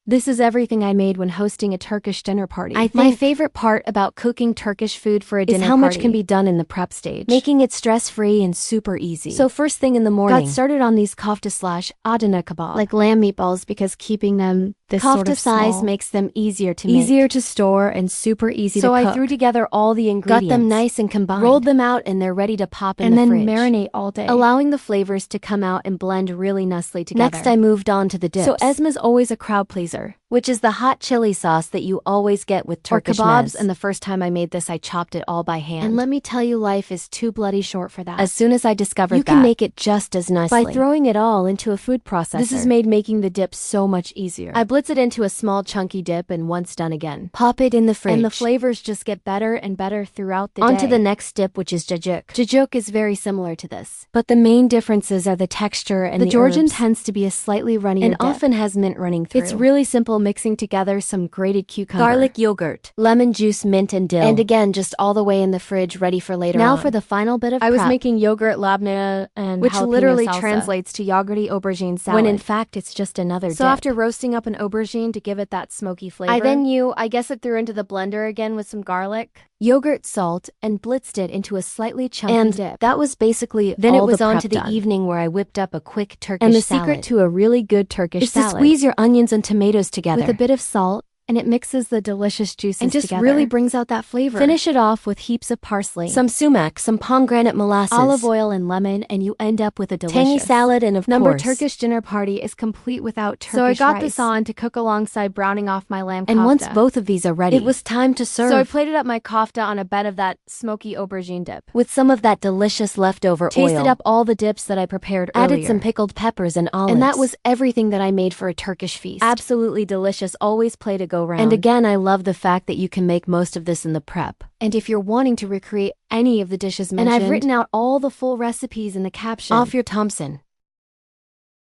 This is everything I made when hosting a Turkish dinner party. I think my favorite part about cooking Turkish food for a dinner is how much party can be done in the prep stage, making it stress-free and super easy. So first thing in the morning, got started on these kofta/Adana kebab, like lamb meatballs, because keeping them this sort kofta of size small makes them easier to easier make. to store and super easy to So cook. I threw together all the ingredients, got them nice and combined, rolled them out, and they're ready to pop in and the then fridge, marinate all day, allowing the flavors to come out and blend really nicely together. Next, I moved on to the dips. So Esma's always a crowd pleaser, which is the hot chili sauce that you always get with Turkish kebabs, mez. And the first time I made this, I chopped it all by hand. And let me tell you, life is too bloody short for that. As soon as I discovered you can make it just as nicely by throwing it all into a food processor. This has made making the dip so much easier. I blitz it into a small chunky dip, and once done again, pop it in the fridge. and the flavors just get better and better throughout the day. On to the next dip, which is jajuk. Jajuk is very similar to this, but the main differences are the texture and the Georgian herbs, tends to be a slightly runnier and dip, often has mint running through. It's really simple, mixing together some grated cucumber, garlic yogurt, lemon juice, mint, and dill. and again, just all the way in the fridge, ready for later Now on. for the final bit of I was prep, making yogurt labneh and which jalapeno literally salsa, translates to yogurty aubergine salad, when in fact it's just another So dip. after roasting up an aubergine to give it that smoky flavor, I guess it threw into the blender again with some garlic, yogurt, salt, and blitzed it into a slightly chunky and dip. that was basically Then all it was the on prep to the done. evening where I whipped up a quick Turkish And the salad. secret to a really good Turkish is to salad squeeze your onions and tomatoes together with a bit of salt, and it mixes the delicious juices and just together. really brings out that flavor. Finish it off with heaps of parsley, some sumac, some pomegranate molasses, olive oil, and lemon, and you end up with a delicious tangy salad. And of number course, Turkish dinner party is complete without Turkish So I got rice. this on to cook alongside browning off my lamb and kofta. once both of these are ready, it was time to serve. So I plated up my kofta on a bed of that smoky aubergine dip, with some of that delicious leftover tasted oil, up all the dips that I prepared added earlier, some pickled peppers and olives, and that was everything that I made for a Turkish feast. Absolutely delicious, always play to go round. And again, I love the fact that you can make most of this in the prep. And if you're wanting to recreate any of the dishes mentioned, And I've written out all the full recipes in the caption off your Thompson.